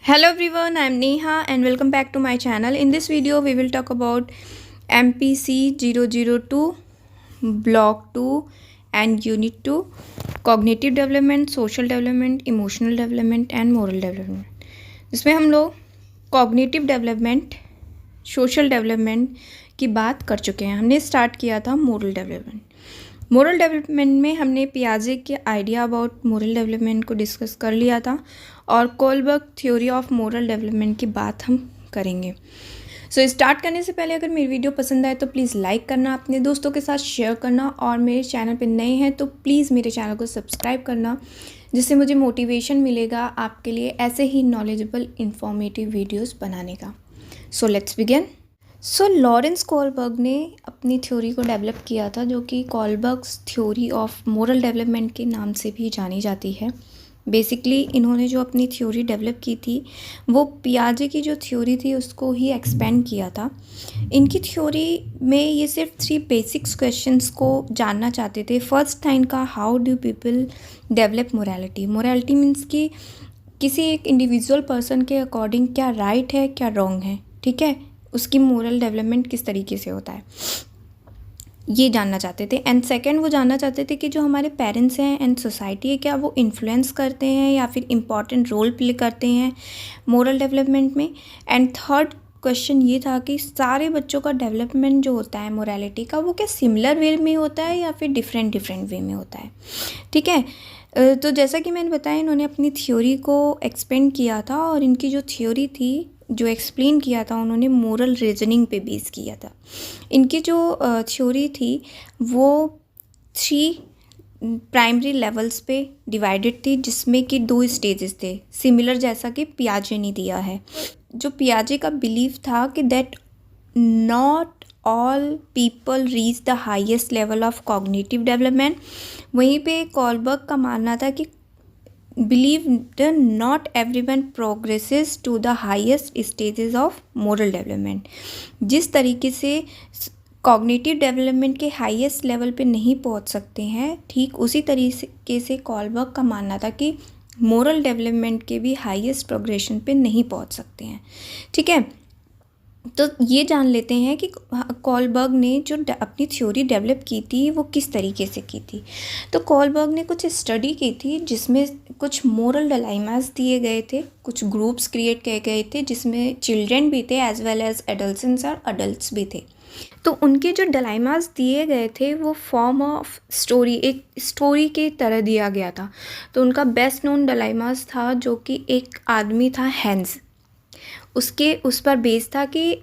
Hello everyone, I am Neha and welcome back to my channel. In this video, we will talk about MPC 002, Block 2 and Unit 2, Cognitive Development, Social Development, Emotional Development and Moral Development. जिसमें हम लोग cognitive development, social development की बात कर चुके हैं. हमने start किया था मोरल डेवलपमेंट. मोरल डेवलपमेंट में हमने पियाजे के आइडिया अबाउट मोरल डेवलपमेंट को डिस्कस कर लिया था और Kohlberg theory of moral development की बात हम करेंगे. स्टार्ट करने से पहले अगर मेरी वीडियो पसंद आए तो प्लीज़ लाइक करना, अपने दोस्तों के साथ शेयर करना और मेरे चैनल पे नए हैं तो प्लीज़ मेरे चैनल को सब्सक्राइब करना, जिससे मुझे मोटिवेशन मिलेगा आपके लिए ऐसे ही नॉलेजेबल इंफॉर्मेटिव वीडियोस बनाने का. So let's begin. Lawrence Kohlberg ने अपनी थ्योरी को डेवलप किया था, जो कि Kohlberg's theory of moral development के नाम से भी जानी जाती है. बेसिकली इन्होंने जो अपनी थ्योरी डेवलप की थी वो पियाजे की जो थ्योरी थी उसको ही एक्सपेंड किया था. इनकी थ्योरी में ये सिर्फ 3 बेसिक्स क्वेश्चंस को जानना चाहते थे. फर्स्ट था इनका, how do people develop morality. Morality means कि किसी एक इंडिविजुअल पर्सन के अकॉर्डिंग क्या राइट है, क्या रॉन्ग है, ठीक है, उसकी मोरल डेवलपमेंट किस तरीके से होता है, ये जानना चाहते थे. एंड सेकंड वो जानना चाहते थे कि जो हमारे पेरेंट्स हैं एंड सोसाइटी है, क्या वो इन्फ्लुएंस करते हैं या फिर इम्पॉर्टेंट रोल प्ले करते हैं मोरल डेवलपमेंट में. एंड थर्ड क्वेश्चन ये था कि सारे बच्चों का डेवलपमेंट जो होता है मोरालिटी का, वो क्या सिमिलर वे में होता है या फिर डिफरेंट वे में होता है, ठीक है. तो जैसा कि मैंने बताया, इन्होंने अपनी थ्योरी को एक्सपेंड किया था और इनकी जो थ्योरी थी, जो एक्सप्लेन किया था, उन्होंने मोरल रीजनिंग पे बेस किया था. इनकी जो थ्योरी थी वो 3 प्राइमरी लेवल्स पे डिवाइडेड थी, जिसमें कि 2 स्टेजेस थे, सिमिलर जैसा कि पियाजे ने दिया है. जो पियाजे का बिलीव था कि that not all people reach the highest level of cognitive development, वहीं पे कोलबर्ग का मानना था कि believe that not everyone progresses to the highest stages of moral development. जिस तरीके से कॉग्निटिव डेवलपमेंट के हाईएस्ट लेवल पे नहीं पहुंच सकते हैं, ठीक उसी तरीके से कोलबर्ग का मानना था कि मोरल डेवलपमेंट के भी हाईएस्ट प्रोग्रेशन पे नहीं पहुंच सकते हैं, ठीक है. तो ये जान लेते हैं कि कोलबर्ग ने जो अपनी थ्योरी डेवलप की थी वो किस तरीके से की थी. तो कोलबर्ग ने कुछ स्टडी की थी जिसमें कुछ मोरल डिलेमास दिए गए थे, कुछ ग्रुप्स क्रिएट किए गए थे जिसमें चिल्ड्रन भी थे एज वेल एज एडल्ट्स और अडल्ट्स भी थे. तो उनके जो डिलेमास दिए गए थे वो फॉर्म ऑफ स्टोरी, एक स्टोरी के तरह दिया गया था. तो उनका बेस्ट नोन डिलेमास था जो कि एक आदमी था हैंस. उस पर बेस था कि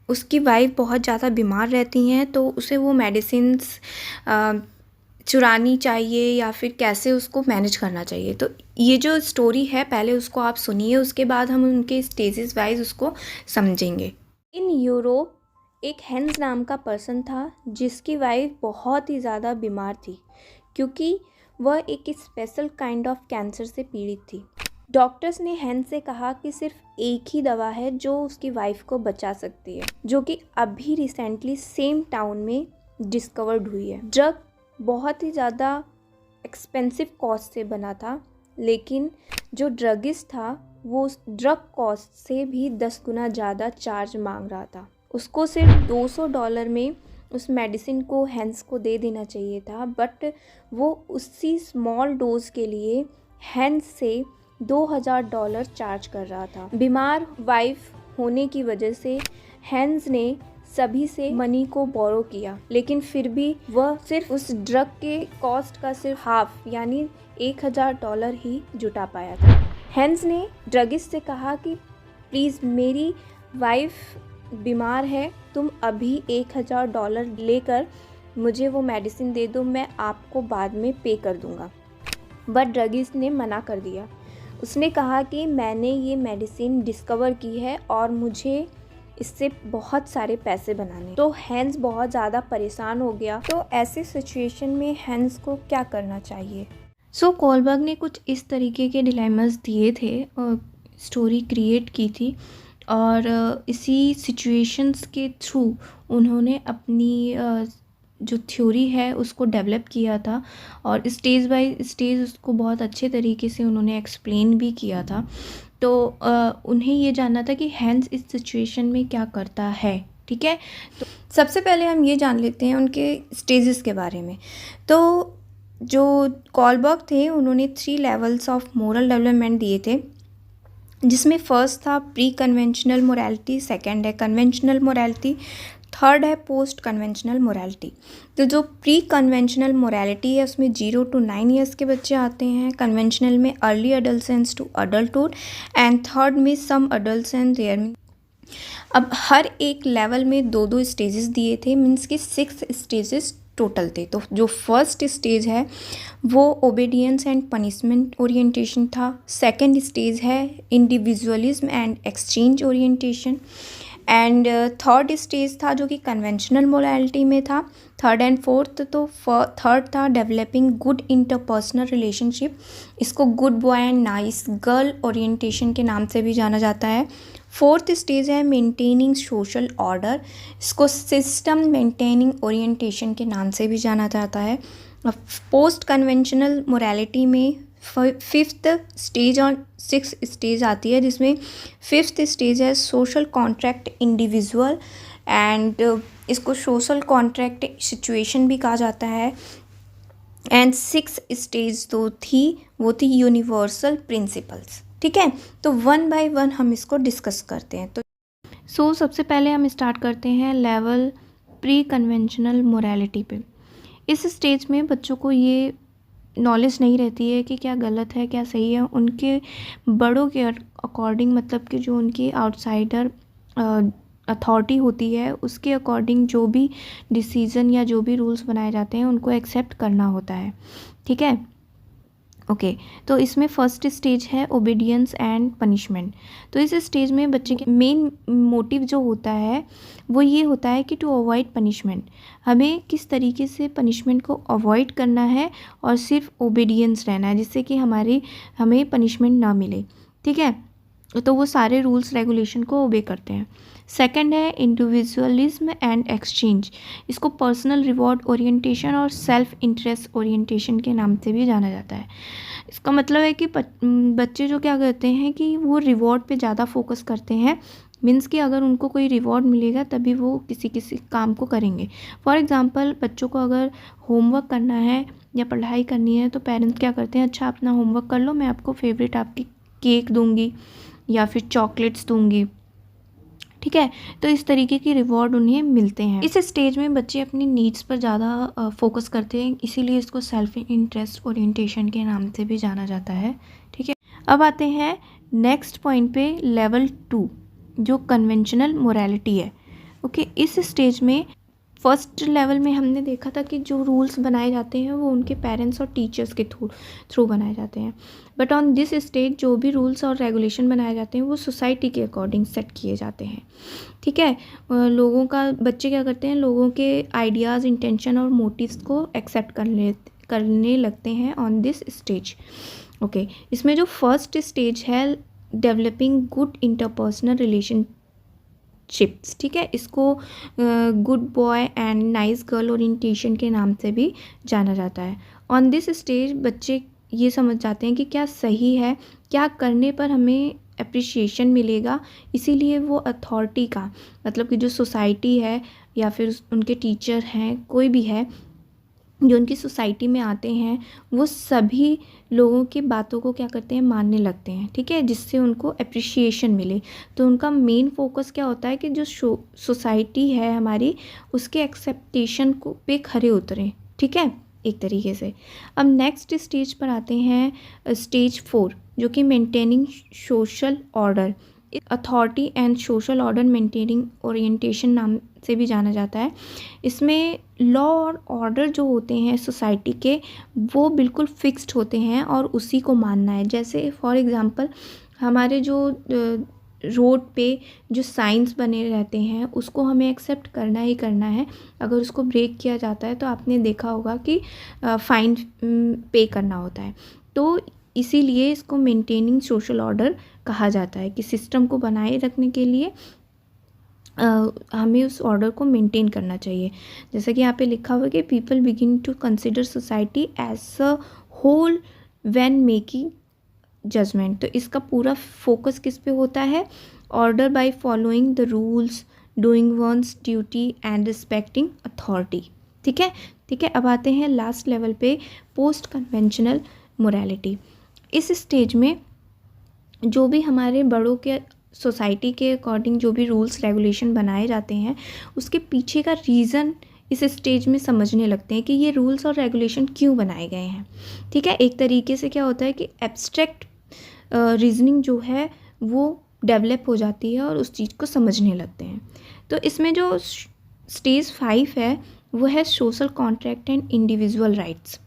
उसकी वाइफ बहुत ज़्यादा बीमार रहती हैं, तो उसे वो मेडिसिन्स चुरानी चाहिए या फिर कैसे उसको मैनेज करना चाहिए. तो ये जो स्टोरी है पहले उसको आप सुनिए, उसके बाद हम उनके स्टेजेस वाइज उसको समझेंगे. इन यूरोप एक हेंस नाम का पर्सन था जिसकी वाइफ बहुत ही ज़्यादा बीमार थी, क्योंकि वह एक स्पेशल काइंड ऑफ कैंसर से पीड़ित थी. डॉक्टर्स ने हैंस से कहा कि सिर्फ एक ही दवा है जो उसकी वाइफ को बचा सकती है, जो कि अभी रिसेंटली सेम टाउन में डिस्कवर्ड हुई है. ड्रग बहुत ही ज़्यादा एक्सपेंसिव कॉस्ट से बना था, लेकिन जो ड्रगिस्ट था वो उस ड्रग कॉस्ट से भी 10 गुना ज़्यादा चार्ज मांग रहा था. उसको सिर्फ $200 में उस मेडिसिन को हैंस को दे देना चाहिए था, बट वो उसी स्मॉल डोज के लिए हैंस से $2000 चार्ज कर रहा था. बीमार वाइफ होने की वजह से हैंस ने सभी से मनी को बोरो किया, लेकिन फिर भी वह सिर्फ उस ड्रग के कॉस्ट का सिर्फ हाफ यानी $1000 ही जुटा पाया था. हैंस ने ड्रगिस्ट से कहा कि प्लीज़ मेरी वाइफ बीमार है, तुम अभी $1000 लेकर मुझे वो मेडिसिन दे दो, मैं आपको बाद में पे कर दूंगा. बट ड्रगिस्ट ने मना कर दिया. उसने कहा कि मैंने ये मेडिसिन डिस्कवर की है और मुझे इससे बहुत सारे पैसे बनाने. तो हैंस बहुत ज़्यादा परेशान हो गया. तो ऐसे सिचुएशन में हैंस को क्या करना चाहिए. कोलबर्ग ने कुछ इस तरीके के डिलेमास दिए थे और स्टोरी क्रिएट की थी, और इसी सिचुएशंस के थ्रू उन्होंने अपनी जो थ्योरी है उसको डेवलप किया था और स्टेज बाय स्टेज उसको बहुत अच्छे तरीके से उन्होंने एक्सप्लेन भी किया था. तो उन्हें ये जानना था कि हैंस इस सिचुएशन में क्या करता है। ठीक है, तो सबसे पहले हम ये जान लेते हैं उनके स्टेजेस के बारे में। तो जो कॉलबर्ग थे उन्होंने 3 लेवल्स ऑफ मोरल डेवलपमेंट दिए थे, जिसमें फर्स्ट था प्री कन्वेंशनल मोरालिटी, सेकंड है कन्वेंशनल मोरालिटी, थर्ड है पोस्ट कन्वेंशनल मोरालिटी। तो जो प्री कन्वेंशनल मोरालिटी है उसमें 0 to 9 ईयर्स के बच्चे आते हैं, कन्वेंशनल में early adolescence to adulthood, and third में सम अडल्सेंस देयर में। अब हर एक लेवल में 2 स्टेजेस दिए थे, मीन्स कि 6 स्टेजेस टोटल थे। तो जो फर्स्ट स्टेज है वो ओबीडियंस एंड पनिशमेंट ओरिएंटेशन था, सेकंड स्टेज है individualism and exchange orientation, and third stage था जो कि कन्वेंशनल मोरालिटी में था, थर्ड एंड फोर्थ। तो थर्ड था डेवलपिंग गुड इंटरपर्सनल रिलेशनशिप, इसको good boy and nice girl orientation के नाम से भी जाना जाता है। फोर्थ स्टेज है मेंटेनिंग सोशल ऑर्डर, इसको सिस्टम मेंटेनिंग ओरिएंटेशन के नाम से भी जाना जाता है। पोस्ट कन्वेंशनल मोरालिटी में फिफ्थ स्टेज और 6 स्टेज आती है, जिसमें फिफ्थ स्टेज है सोशल कॉन्ट्रैक्ट इंडिविजुअल, एंड इसको सोशल कॉन्ट्रैक्ट सिचुएशन भी कहा जाता है। एंड 6 स्टेज तो थी वो थी यूनिवर्सल प्रिंसिपल्स। ठीक है, तो 1 by 1 हम इसको डिस्कस करते हैं। तो सबसे पहले हम स्टार्ट करते हैं लेवल प्री कन्वेंशनल मोरालिटी पे। इस स्टेज में बच्चों को ये नॉलेज नहीं रहती है कि क्या गलत है क्या सही है, उनके बड़ों के अकॉर्डिंग, मतलब कि जो उनकी आउटसाइडर अथॉरिटी होती है उसके अकॉर्डिंग जो भी डिसीज़न या जो भी रूल्स बनाए जाते हैं उनको एक्सेप्ट करना होता है। ठीक है, ओके। तो इसमें फर्स्ट स्टेज है ओबीडियंस एंड पनिशमेंट। तो इस स्टेज में बच्चे के मेन मोटिव जो होता है वो ये होता है कि टू अवॉइड पनिशमेंट, हमें किस तरीके से पनिशमेंट को अवॉइड करना है और सिर्फ ओबीडियंस रहना है, जिससे कि हमें पनिशमेंट ना मिले। ठीक है, तो वो सारे रूल्स रेगुलेशन को ओबे करते हैं। सेकंड है इंडिविजुअलिज्म एंड एक्सचेंज, इसको पर्सनल रिवॉर्ड ओरिएंटेशन और सेल्फ इंटरेस्ट ओरिएंटेशन के नाम से भी जाना जाता है। इसका मतलब है कि बच्चे जो क्या करते हैं कि वो रिवॉर्ड पे ज़्यादा फोकस करते हैं, मीन्स कि अगर उनको कोई रिवॉर्ड मिलेगा तभी वो किसी काम को करेंगे। फॉर एग्ज़ाम्पल बच्चों को अगर होमवर्क करना है या पढ़ाई करनी है तो पेरेंट्स क्या करते हैं, अच्छा अपना होमवर्क कर लो, मैं आपको फेवरेट आपकी केक दूंगी या फिर चॉकलेट्स दूंगी। ठीक है, तो इस तरीके की रिवॉर्ड उन्हें मिलते हैं। इस स्टेज में बच्चे अपनी नीड्स पर ज़्यादा फोकस करते हैं, इसीलिए इसको सेल्फ इंटरेस्ट ओरिएंटेशन के नाम से भी जाना जाता है। ठीक है, अब आते हैं नेक्स्ट पॉइंट पे, लेवल 2 जो कन्वेंशनल मोरालिटी है। ओके, इस स्टेज में फर्स्ट लेवल में हमने देखा था कि जो रूल्स बनाए जाते हैं वो उनके पेरेंट्स और टीचर्स के थ्रू बनाए जाते हैं, बट ऑन दिस स्टेज जो भी रूल्स और रेगुलेशन बनाए जाते हैं वो सोसाइटी के अकॉर्डिंग सेट किए जाते हैं। ठीक है, बच्चे क्या करते हैं, लोगों के आइडियाज़, इंटेंशन और मोटिव्स को एक्सेप्ट करने लगते हैं ऑन दिस स्टेज। ओके, इसमें जो फर्स्ट स्टेज है डेवलपिंग गुड इंटरपर्सनल रिलेशनशिप्स, ठीक है, इसको good boy and nice girl orientation के नाम से भी जाना जाता है। ऑन दिस स्टेज बच्चे ये समझ जाते हैं कि क्या सही है, क्या करने पर हमें अप्रिशिएशन मिलेगा, इसीलिए वो अथॉरिटी का, मतलब कि जो सोसाइटी है या फिर उनके टीचर हैं, कोई भी है जो उनकी सोसाइटी में आते हैं, वो सभी लोगों की बातों को क्या करते हैं, मानने लगते हैं। ठीक है, जिससे उनको अप्रिशिएशन मिले। तो उनका मेन फोकस क्या होता है कि जो सोसाइटी है हमारी, उसके एक्सेप्टेशन को पे खरे उतरें। ठीक है, एक तरीके से। अब नेक्स्ट स्टेज पर आते हैं स्टेज 4 जो कि maintaining social order, authority and social order maintaining orientation नाम से भी जाना जाता है। इसमें लॉ और ऑर्डर जो होते हैं सोसाइटी के वो बिल्कुल फिक्स्ड होते हैं और उसी को मानना है। जैसे फॉर एग्ज़ाम्पल हमारे जो रोड पे जो साइंस बने रहते हैं उसको हमें एक्सेप्ट करना ही करना है, अगर उसको ब्रेक किया जाता है तो आपने देखा होगा कि फ़ाइन पे करना होता है। तो इसीलिए इसको मेंटेनिंग सोशल ऑर्डर कहा जाता है कि सिस्टम को बनाए रखने के लिए हमें उस ऑर्डर को मेंटेन करना चाहिए। जैसे कि यहाँ पे लिखा हुआ है कि people begin to consider society as a whole when making judgement. तो इसका पूरा फोकस किस पे होता है? Order by following the rules, doing one's duty and respecting authority. ठीक है, ठीक है। अब आते हैं लास्ट लेवल पे, पोस्ट कन्वेंशनल मोरालिटी। इस स्टेज में जो भी हमारे बड़ों के, सोसाइटी के अकॉर्डिंग जो भी रूल्स रेगुलेशन बनाए जाते हैं, उसके पीछे का रीज़न इस स्टेज में समझने लगते हैं कि ये रूल्स और रेगुलेशन क्यों बनाए गए हैं। ठीक है, एक तरीके से क्या होता है कि एब्स्ट्रैक्ट रीजनिंग जो है वो डेवलप हो जाती है और उस चीज़ को समझने लगते हैं। तो इसमें जो स्टेज 5 है वो है social contract and individual rights.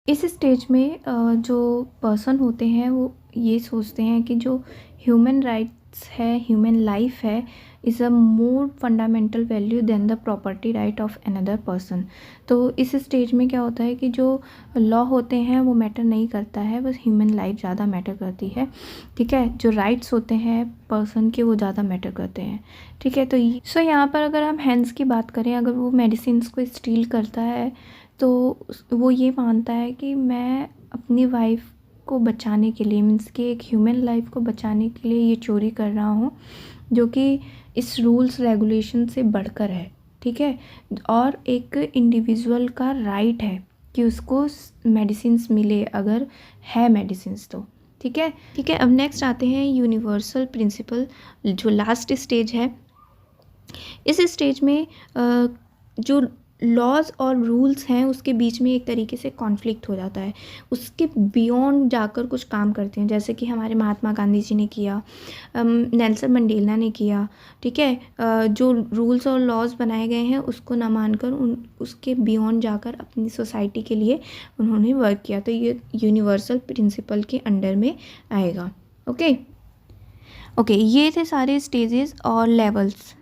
इस स्टेज में जो पर्सन होते हैं वो ये सोचते हैं कि जो ह्यूमन राइट्स है, ह्यूमन लाइफ है, is a more fundamental value than the property right of another person. तो इस स्टेज में क्या होता है कि जो लॉ होते हैं वो मैटर नहीं करता है, बस ह्यूमन लाइफ ज़्यादा मैटर करती है। ठीक है, जो राइट्स होते हैं पर्सन के वो ज़्यादा मैटर करते हैं। ठीक है, तो यहाँ पर अगर हम हैंस की बात करें, अगर वो मेडिसिन को स्टील करता है तो वो ये मानता है कि मैं अपनी वाइफ को बचाने के लिए, मीन्स कि एक ह्यूमन लाइफ को बचाने के लिए ये चोरी कर रहा हूँ, जो कि इस रूल्स रेगुलेशन से बढ़कर है। ठीक है, और एक इंडिविजुअल का राइट है कि उसको मेडिसिन्स मिले, अगर है मेडिसिन्स तो। ठीक है, ठीक है। अब नेक्स्ट आते हैं यूनिवर्सल प्रिंसिपल, जो लास्ट स्टेज है। इस स्टेज में जो लॉज और रूल्स हैं उसके बीच में एक तरीके से कॉन्फ्लिक्ट हो जाता है, उसके बियॉन्ड जाकर कुछ काम करते हैं, जैसे कि हमारे महात्मा गांधी जी ने किया, नेल्सन मंडेला ने किया। ठीक है, जो रूल्स और लॉज बनाए गए हैं उसको ना मानकर उसके बियॉन्ड जाकर अपनी सोसाइटी के लिए उन्होंने वर्क किया। तो ये यूनिवर्सल प्रिंसिपल के अंडर में आएगा। ओके, ओके, ये थे सारे स्टेजेस और लेवल्स।